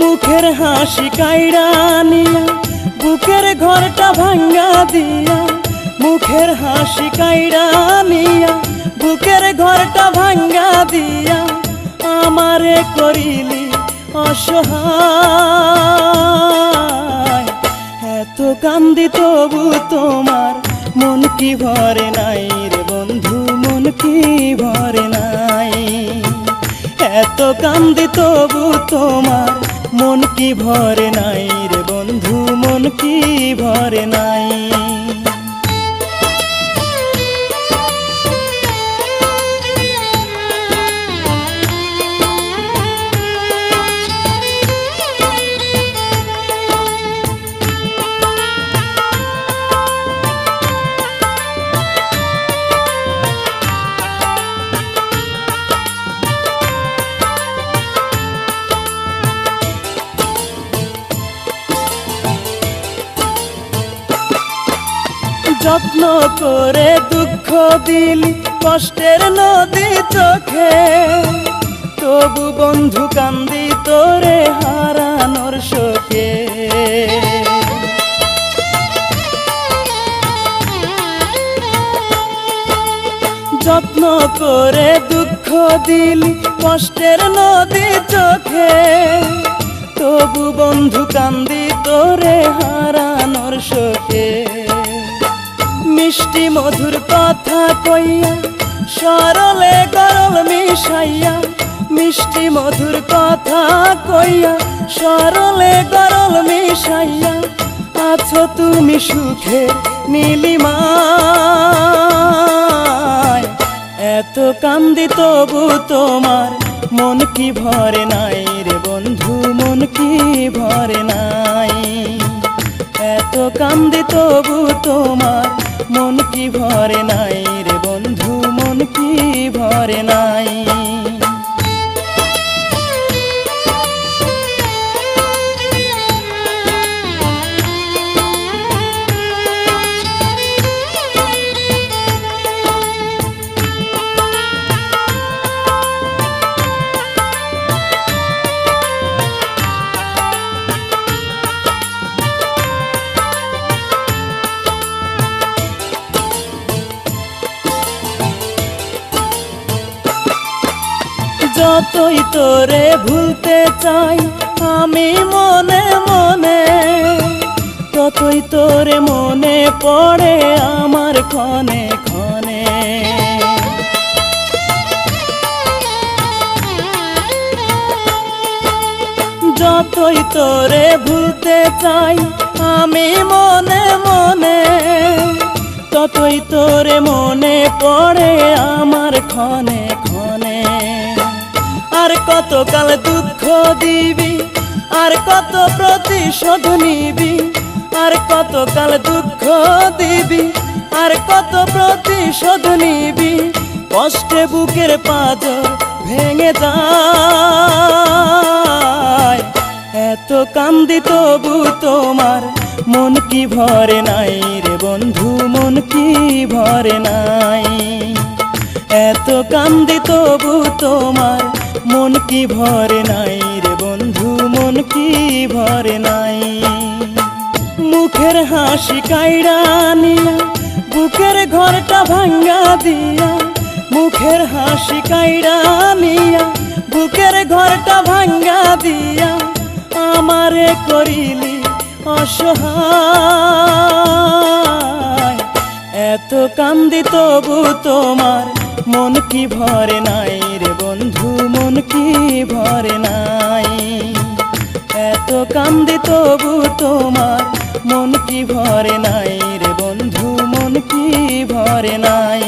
মুখের হাসি কাইড়া নিয়া বুকের ঘরটা ভাঙ্গা দিয়া, মুখের হাসি কাইড়া নিয়া বুকের ঘরটা ভাঙ্গা দিয়া, আমারে করিলি অসহায়। এত কান্দি তবু তোমার মন কি ভরে নাই রে বন্ধু, মন কি ভরে নাই। এত কান্দি তবু তোমার মন কি ভরে নাই রে বন্ধু, মন কি ভরে নাই। যত্ন করে দুঃখ দিলি কষ্টের নদী চোখে, তবু বন্ধু কান্দি তোরে হারানোর শোকে। যত্ন করে দুঃখ দিলি কষ্টের নদী চোখে, তবু বন্ধু কান্দি তোরে হারানোর শোকে। মিষ্টি মধুর কথা কইয়া সরলে গরল মিশাইয়া, মিষ্টি মধুর কথা কইয়া সরলে গরল মিশাইয়া, আছো তুমি সুখে নীলিমায়। এত কান্দি তবু তোমার মন কি ভরে নাই রে বন্ধু, মন কি ভরে নাই। এত কান্দি তবু তোমার মন কি ভরে নাই রে বন্ধু, মন কি ভরে নাই। যতই তোরে ভুলতে চাই আমি মনে মনে, ততই তোরে মনে পড়ে আমার ক্ষণে ক্ষণে। যতই তোরে ভুলতে চাই আমি মনে মনে, ততই তোরে মনে পড়ে আমার ক্ষণে ক্ষণে। আর কতকাল দুঃখ দিবি, আর কত প্রতিশোধ নিবি, আর কতকাল দুঃখ দিবি, আর কত প্রতিশোধ নিবি। কষ্টে বুকের পাঁজর ভেঙে যায়, এত কান্দি তবু তোমার মন কি ভরে নাই রে বন্ধু, মন কি ভরে নাই। এত কান্দি তবু তোমার মন কি ভরে নাই রে বন্ধু, মন কি ভরে নাই। মুখের হাসি কাইড়া নিয়া বুকের ঘরটা ভাঙ্গা দিয়া, মুখের হাসি কাইড়া নিয়া বুকের ঘরটা ভাঙ্গা দিয়া, আমারে করিলি অসহায়। এত কান্দি তবু তোমার মন কি ভরে নাই রে বন্ধু, মন কি ভরে নাই। এত কান্দি তবু তোমার মন কি ভরে নাই রে বন্ধু, মন কি ভরে নাই।